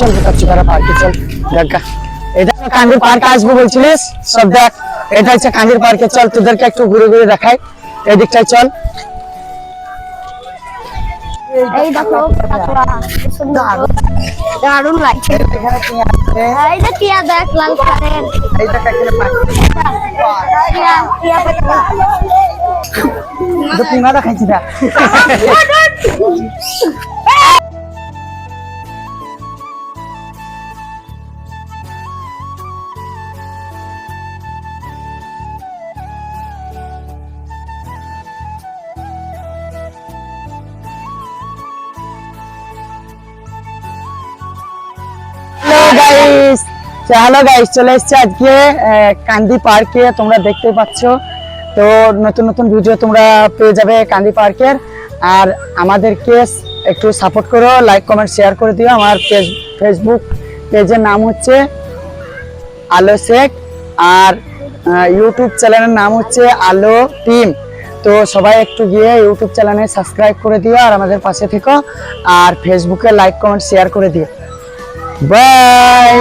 চল কাচ্চিপাড়া পার্কে চল দেখা। এটা কান্দির পার্কে আসবো বলছিলিস, সব দেখ এটা হচ্ছে কান্দির পার্কে। চল তোদেরকে একটু ঘুরে ঘুরে দেখাই, এদিকটায় চল। এই দেখো দারুণ লাগছে। এই যে টিয়া দেখ লাল কালারের, পুঙ্গা দেখাইছি না। হ্যালো গাইস, চলে এসেছি আজকে কান্দি পার্কে। তোমরা দেখতে পাচ্ছ তো নতুন নতুন ভিডিও তোমরা পেয়ে যাবে কান্দি পার্কের। আর আমাদেরকে একটু সাপোর্ট করো, লাইক কমেন্ট শেয়ার করে দিও। আমার ফেসবুক পেজের নাম হচ্ছে আলো শেখ, আর ইউটিউব চ্যানেলের নাম হচ্ছে আলো টিম। তো সবাই একটু গিয়ে ইউটিউব চ্যানেলে সাবস্ক্রাইব করে দিও আর আমাদের পাশে থেকো, আর ফেসবুকে লাইক কমেন্ট শেয়ার করে দিও। বাই।